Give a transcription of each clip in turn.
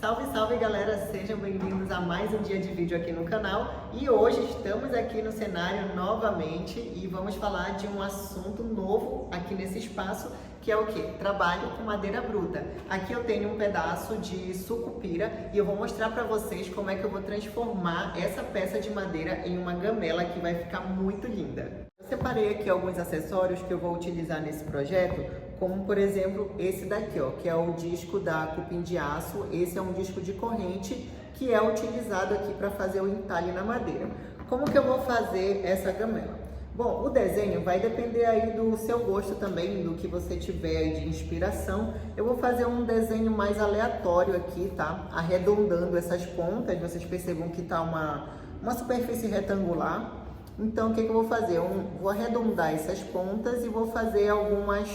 Salve, salve galera, sejam bem-vindos a mais um dia de vídeo aqui no canal e hoje estamos aqui no cenário novamente e vamos falar de um assunto novo aqui nesse espaço que é o que? Trabalho com madeira bruta. Aqui eu tenho um pedaço de sucupira e eu vou mostrar para vocês como é que eu vou transformar essa peça de madeira em uma gamela que vai ficar muito linda. Eu separei aqui alguns acessórios que eu vou utilizar nesse projeto, como por exemplo esse daqui, ó, que é o disco da Cupim de Aço. Esse é um disco de corrente que é utilizado aqui para fazer o entalhe na madeira. Como que eu vou fazer essa gamela? Bom, o desenho vai depender aí do seu gosto também, do que você tiver aí de inspiração. Eu vou fazer um desenho mais aleatório aqui, tá? Arredondando essas pontas, vocês percebam que tá uma superfície retangular. Então, o que eu vou fazer? Eu vou arredondar essas pontas e vou fazer algumas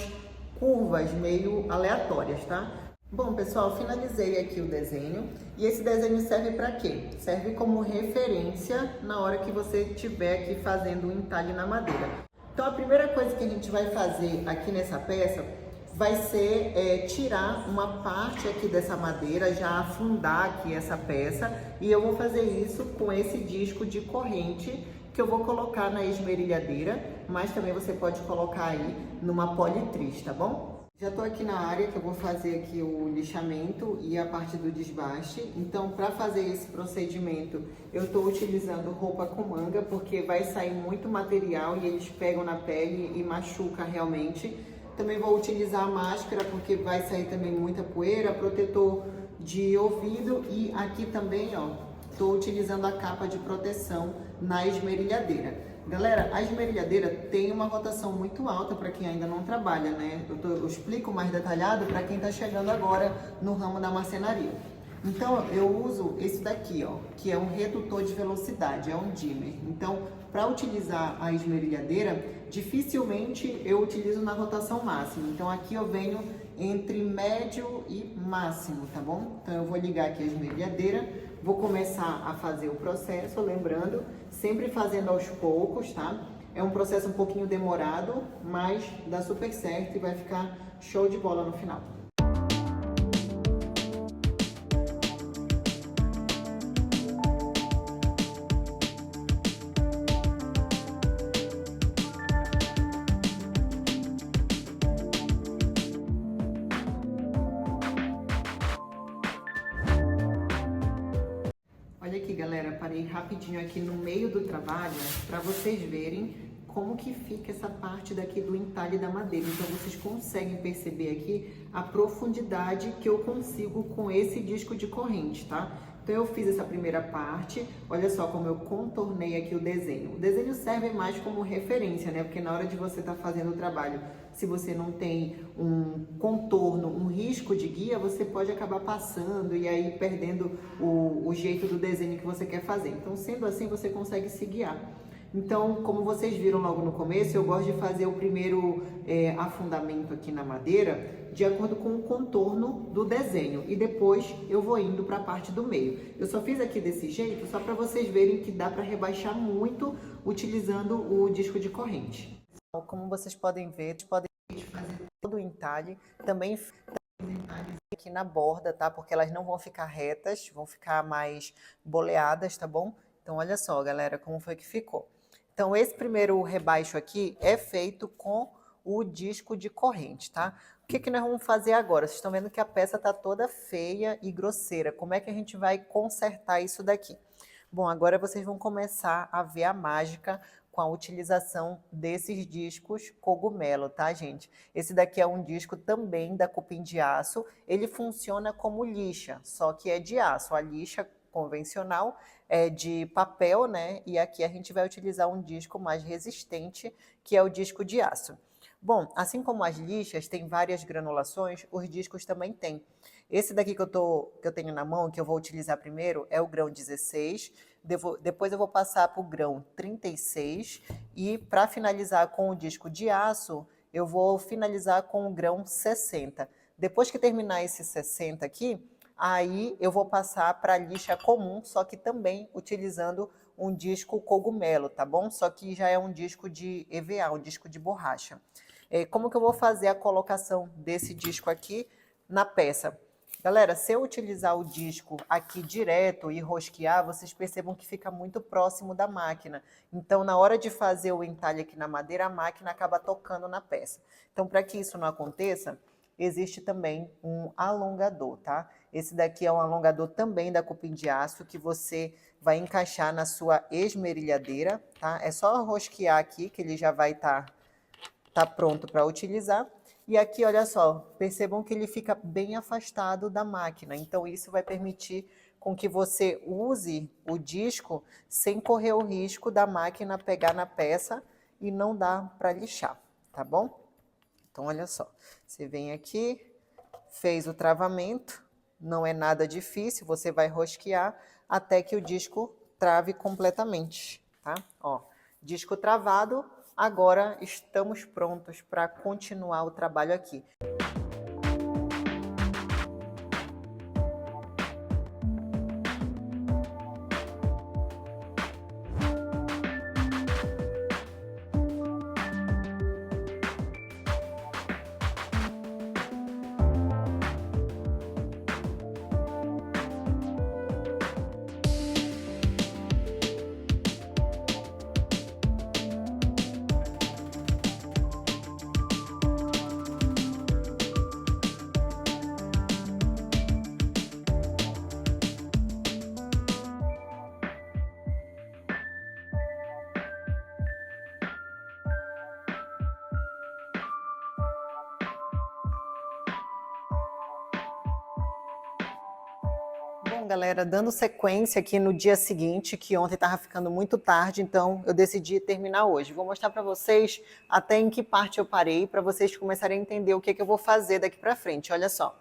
curvas meio aleatórias, tá? Bom, pessoal, finalizei aqui o desenho. E esse desenho serve para quê? Serve como referência na hora que você estiver aqui fazendo o entalhe na madeira. Então, a primeira coisa que a gente vai fazer aqui nessa peça vai ser tirar uma parte aqui dessa madeira, já afundar aqui essa peça. E eu vou fazer isso com esse disco de corrente que eu vou colocar na esmerilhadeira, mas também você pode colocar aí numa politriz, tá bom? Já tô aqui na área que eu vou fazer aqui o lixamento e a parte do desbaste. Então, para fazer esse procedimento, eu estou utilizando roupa com manga, porque vai sair muito material e eles pegam na pele e machuca realmente. Também vou utilizar a máscara, porque vai sair também muita poeira, protetor de ouvido e aqui também, ó, estou utilizando a capa de proteção na esmerilhadeira. Galera, a esmerilhadeira tem uma rotação muito alta para quem ainda não trabalha, né? Eu explico mais detalhado para quem está chegando agora no ramo da marcenaria. Então, eu uso esse daqui, ó, que é um redutor de velocidade, é um dimmer. Então, para utilizar a esmerilhadeira, dificilmente eu utilizo na rotação máxima. Então, aqui eu venho entre médio e máximo, tá bom? Então, eu vou ligar aqui a esmerilhadeira. Vou começar a fazer o processo, lembrando, sempre fazendo aos poucos, tá? É um processo um pouquinho demorado, mas dá super certo e vai ficar show de bola no final. Olha aqui, galera, parei rapidinho aqui no meio do trabalho para vocês verem como que fica essa parte daqui do entalhe da madeira. Então, vocês conseguem perceber aqui a profundidade que eu consigo com esse disco de corrente, tá? Então, eu fiz essa primeira parte, olha só como eu contornei aqui o desenho. O desenho serve mais como referência, né? Porque na hora de você estar fazendo o trabalho, se você não tem um contorno, um risco de guia, você pode acabar passando e aí perdendo o jeito do desenho que você quer fazer. Então, sendo assim, você consegue se guiar. Então, como vocês viram logo no começo, eu gosto de fazer o primeiro afundamento aqui na madeira de acordo com o contorno do desenho e depois eu vou indo para a parte do meio. Eu só fiz aqui desse jeito só para vocês verem que dá para rebaixar muito utilizando o disco de corrente. Como vocês podem ver, vocês podem fazer todo o entalhe, também aqui na borda, tá? Porque elas não vão ficar retas, vão ficar mais boleadas, tá bom? Então, olha só, galera, como foi que ficou. Então, esse primeiro rebaixo aqui é feito com o disco de corrente, tá? O que nós vamos fazer agora? Vocês estão vendo que a peça tá toda feia e grosseira. Como é que a gente vai consertar isso daqui? Bom, agora vocês vão começar a ver a mágica com a utilização desses discos cogumelo, tá, gente? Esse daqui é um disco também da Cupim de Aço. Ele funciona como lixa, só que é de aço. A lixa convencional é de papel, né? E aqui a gente vai utilizar um disco mais resistente, que é o disco de aço. Bom, assim como as lixas têm várias granulações, os discos também têm. Esse daqui que eu tenho na mão, que eu vou utilizar primeiro, é o grão 16, depois eu vou passar para o grão 36 e para finalizar com o disco de aço, eu vou finalizar com o grão 60. Depois que terminar esse 60 aqui, aí eu vou passar para a lixa comum, só que também utilizando um disco cogumelo, tá bom? Só que já é um disco de EVA, um disco de borracha. Como que eu vou fazer a colocação desse disco aqui na peça? Galera, se eu utilizar o disco aqui direto e rosquear, vocês percebam que fica muito próximo da máquina. Então, na hora de fazer o entalhe aqui na madeira, a máquina acaba tocando na peça. Então, para que isso não aconteça, existe também um alongador, tá? Esse daqui é um alongador também da cupim de aço que você vai encaixar na sua esmerilhadeira, tá? É só rosquear aqui que ele já vai tá pronto para utilizar. E aqui, olha só, percebam que ele fica bem afastado da máquina. Então, isso vai permitir com que você use o disco sem correr o risco da máquina pegar na peça e não dá para lixar, tá bom? Então, olha só, você vem aqui, fez o travamento, não é nada difícil, você vai rosquear até que o disco trave completamente, tá? Ó, disco travado, agora estamos prontos para continuar o trabalho aqui. Bom, galera, dando sequência aqui no dia seguinte, que ontem estava ficando muito tarde, então eu decidi terminar hoje. Vou mostrar para vocês até em que parte eu parei, para vocês começarem a entender o que eu vou fazer daqui para frente. Olha só,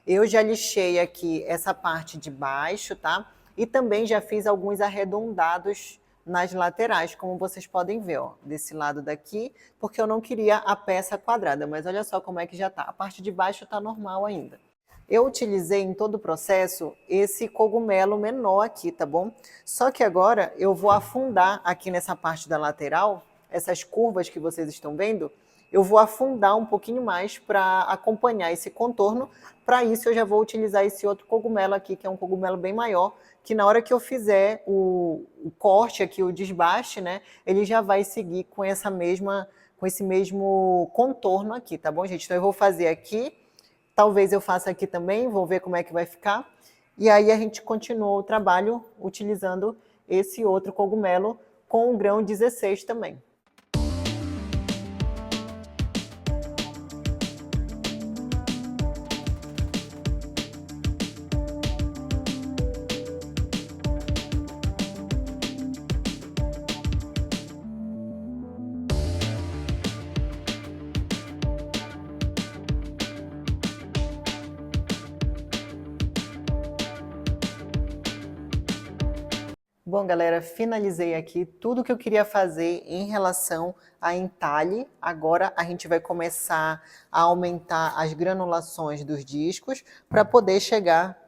eu já lixei aqui essa parte de baixo, tá? E também já fiz alguns arredondados nas laterais, como vocês podem ver, ó, desse lado daqui, porque eu não queria a peça quadrada, mas olha só como é que já tá. A parte de baixo tá normal ainda. Eu utilizei em todo o processo esse cogumelo menor aqui, tá bom? Só que agora eu vou afundar aqui nessa parte da lateral, essas curvas que vocês estão vendo, eu vou afundar um pouquinho mais para acompanhar esse contorno. Para isso eu já vou utilizar esse outro cogumelo aqui, que é um cogumelo bem maior, que na hora que eu fizer o corte aqui, o desbaste, né, ele já vai seguir com esse mesmo contorno aqui, tá bom, gente? Então eu vou fazer aqui. Talvez eu faça aqui também, vou ver como é que vai ficar. E aí a gente continua o trabalho utilizando esse outro cogumelo com o grão 16 também. Bom, galera, finalizei aqui tudo que eu queria fazer em relação a entalhe. Agora a gente vai começar a aumentar as granulações dos discos para poder chegar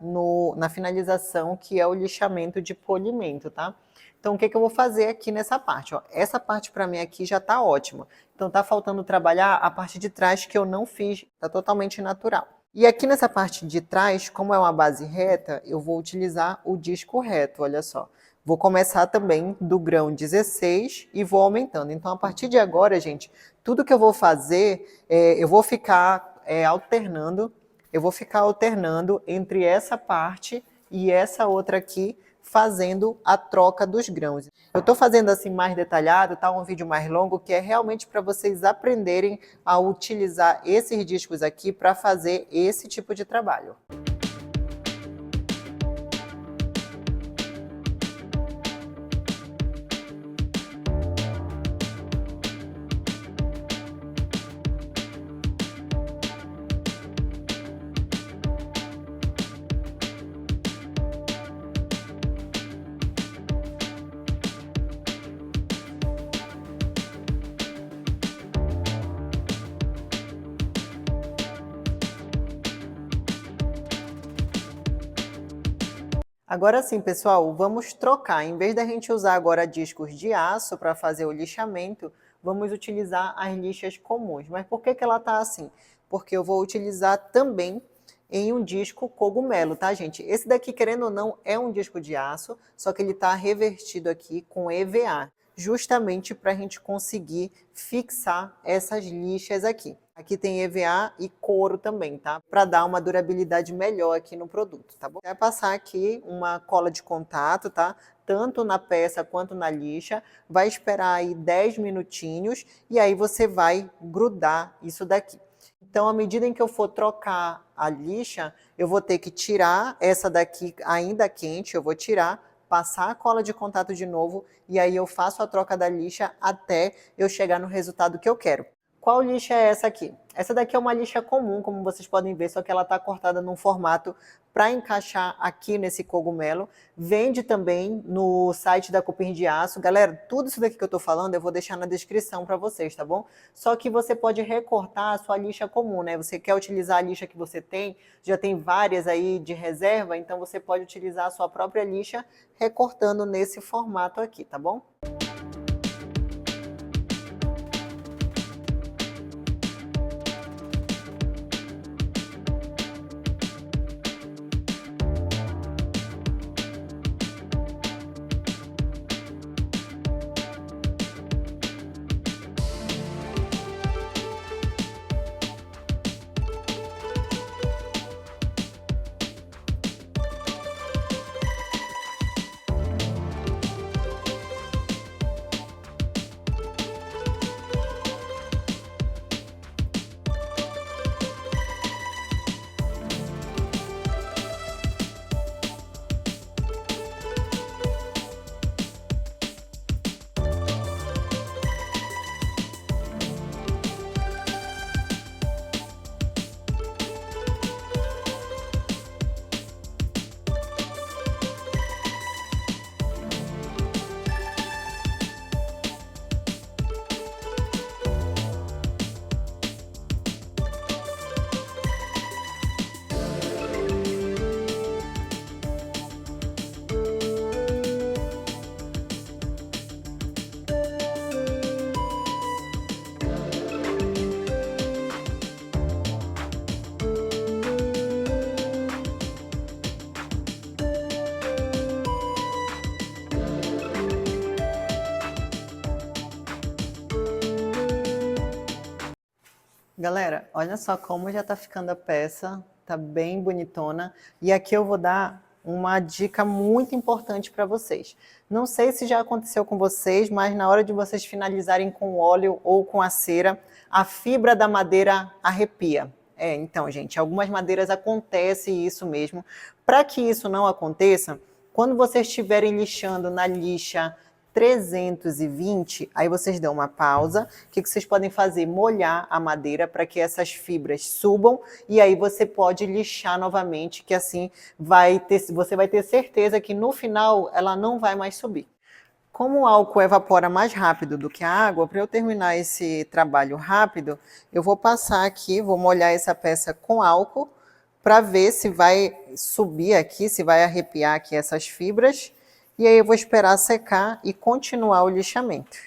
na finalização, que é o lixamento de polimento, tá? Então, o que eu vou fazer aqui nessa parte? Ó? Essa parte para mim aqui já está ótima. Então, tá faltando trabalhar a parte de trás que eu não fiz, tá totalmente natural. E aqui nessa parte de trás, como é uma base reta, eu vou utilizar o disco reto, olha só. Vou começar também do grão 16 e vou aumentando. Então, a partir de agora, gente, tudo que eu vou fazer, eu vou ficar alternando entre essa parte e essa outra aqui, fazendo a troca dos grãos. Eu estou fazendo assim mais detalhado, tá? Um vídeo mais longo, que é realmente para vocês aprenderem a utilizar esses discos aqui para fazer esse tipo de trabalho. Agora sim, pessoal, vamos trocar. Em vez da gente usar agora discos de aço para fazer o lixamento, vamos utilizar as lixas comuns. Mas por que ela está assim? Porque eu vou utilizar também em um disco cogumelo, tá, gente? Esse daqui, querendo ou não, é um disco de aço, só que ele está revertido aqui com EVA, justamente para a gente conseguir fixar essas lixas aqui. Aqui tem EVA e couro também, tá? Para dar uma durabilidade melhor aqui no produto, tá bom? Vai passar aqui uma cola de contato, tá? Tanto na peça quanto na lixa, vai esperar aí 10 minutinhos e aí você vai grudar isso daqui. Então, à medida em que eu for trocar a lixa, eu vou ter que tirar essa daqui ainda quente, eu vou tirar, passar a cola de contato de novo e aí eu faço a troca da lixa até eu chegar no resultado que eu quero. Qual lixa é essa aqui? Essa daqui é uma lixa comum, como vocês podem ver, só que ela está cortada num formato para encaixar aqui nesse cogumelo. Vende também no site da Cupim de Aço. Galera, tudo isso daqui que eu estou falando eu vou deixar na descrição para vocês, tá bom? Só que você pode recortar a sua lixa comum, né? Você quer utilizar a lixa que você tem, já tem várias aí de reserva, então você pode utilizar a sua própria lixa recortando nesse formato aqui, tá bom? Galera, olha só como já tá ficando a peça, tá bem bonitona. E aqui eu vou dar uma dica muito importante para vocês. Não sei se já aconteceu com vocês, mas na hora de vocês finalizarem com o óleo ou com a cera, a fibra da madeira arrepia. Então, gente, algumas madeiras acontece isso mesmo. Para que isso não aconteça, quando vocês estiverem lixando na lixa 320, aí vocês dão uma pausa. O que vocês podem fazer? Molhar a madeira para que essas fibras subam e aí você pode lixar novamente, que assim você vai ter certeza que no final ela não vai mais subir. Como o álcool evapora mais rápido do que a água, para eu terminar esse trabalho rápido, eu vou passar aqui, vou molhar essa peça com álcool para ver se vai subir aqui, se vai arrepiar aqui essas fibras. E aí eu vou esperar secar e continuar o lixamento.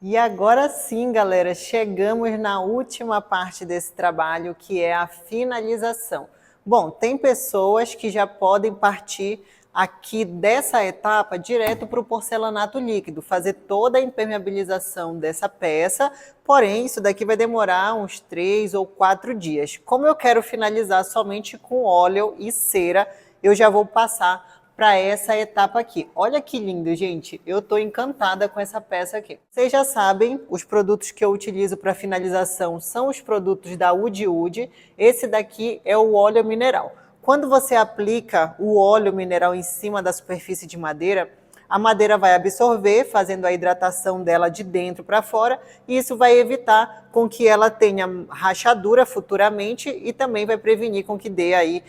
E agora sim, galera, chegamos na última parte desse trabalho, que é a finalização. Bom, tem pessoas que já podem partir aqui dessa etapa direto para o porcelanato líquido, fazer toda a impermeabilização dessa peça, porém isso daqui vai demorar uns 3 ou 4 dias. Como eu quero finalizar somente com óleo e cera, eu já vou passar para essa etapa aqui. Olha que lindo, gente. Eu tô encantada com essa peça aqui. Vocês já sabem, os produtos que eu utilizo para finalização são os produtos da Udi Udi. Esse daqui é o óleo mineral. Quando você aplica o óleo mineral em cima da superfície de madeira, a madeira vai absorver, fazendo a hidratação dela de dentro para fora, e isso vai evitar com que ela tenha rachadura futuramente e também vai prevenir com que dê aí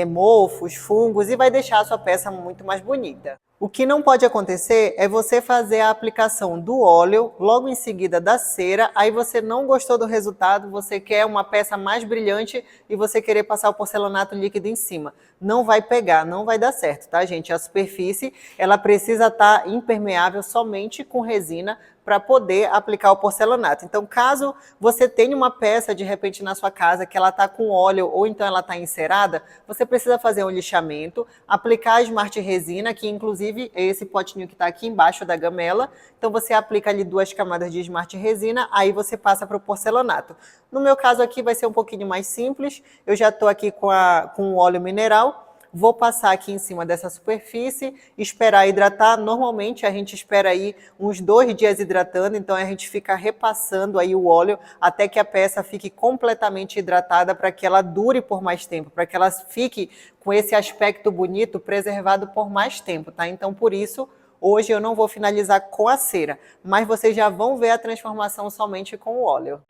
mofos, fungos e vai deixar a sua peça muito mais bonita. O que não pode acontecer é você fazer a aplicação do óleo, logo em seguida da cera, aí você não gostou do resultado, você quer uma peça mais brilhante e você querer passar o porcelanato líquido em cima. Não vai pegar, não vai dar certo, tá, gente? A superfície, ela precisa estar impermeável somente com resina para poder aplicar o porcelanato. Então, caso você tenha uma peça, de repente, na sua casa que ela está com óleo ou então ela está encerada, você precisa fazer um lixamento, aplicar a Smart Resina, que inclusive é esse potinho que está aqui embaixo da gamela. Então, você aplica ali 2 camadas de Smart Resina, aí você passa para o porcelanato. No meu caso aqui vai ser um pouquinho mais simples, eu já estou aqui com o óleo mineral. Vou passar aqui em cima dessa superfície, esperar hidratar. Normalmente a gente espera aí uns 2 dias hidratando, então a gente fica repassando aí o óleo até que a peça fique completamente hidratada para que ela dure por mais tempo, para que ela fique com esse aspecto bonito preservado por mais tempo, tá? Então por isso, hoje eu não vou finalizar com a cera, mas vocês já vão ver a transformação somente com o óleo.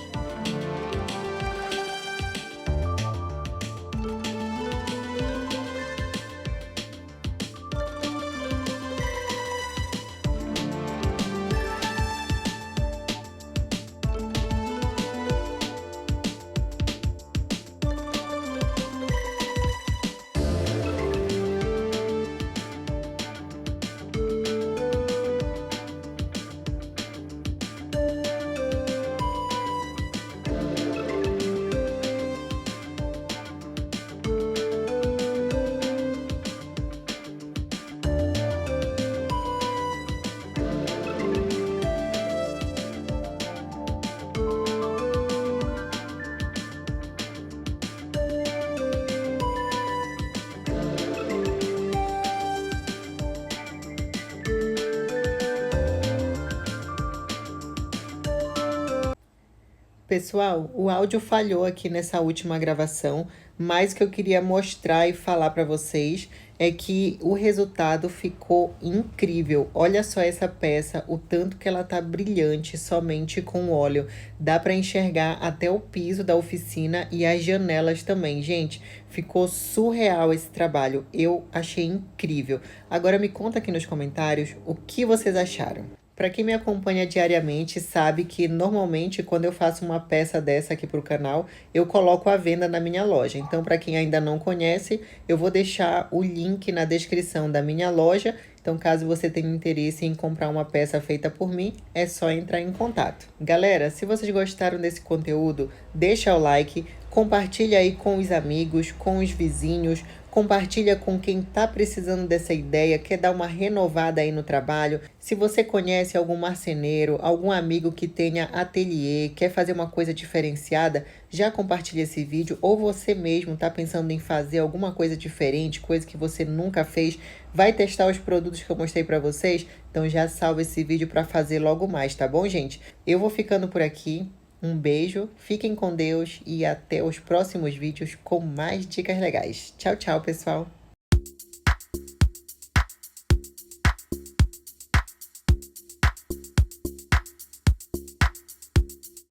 Pessoal, o áudio falhou aqui nessa última gravação, mas o que eu queria mostrar e falar para vocês é que o resultado ficou incrível. Olha só essa peça, o tanto que ela tá brilhante somente com óleo. Dá para enxergar até o piso da oficina e as janelas também. Gente, ficou surreal esse trabalho. Eu achei incrível. Agora me conta aqui nos comentários o que vocês acharam. Para quem me acompanha diariamente sabe que normalmente quando eu faço uma peça dessa aqui para o canal, eu coloco à venda na minha loja. Então, para quem ainda não conhece, eu vou deixar o link na descrição da minha loja. Então, caso você tenha interesse em comprar uma peça feita por mim, é só entrar em contato. Galera, se vocês gostaram desse conteúdo, deixa o like, compartilha aí com os amigos, com os vizinhos, compartilha com quem tá precisando dessa ideia, quer dar uma renovada aí no trabalho. Se você conhece algum marceneiro, algum amigo que tenha ateliê, quer fazer uma coisa diferenciada, já compartilha esse vídeo. Ou você mesmo tá pensando em fazer alguma coisa diferente, coisa que você nunca fez, vai testar os produtos que eu mostrei para vocês, então já salva esse vídeo para fazer logo mais, tá bom, gente? Eu vou ficando por aqui. Um beijo, fiquem com Deus e até os próximos vídeos com mais dicas legais. Tchau, tchau, pessoal!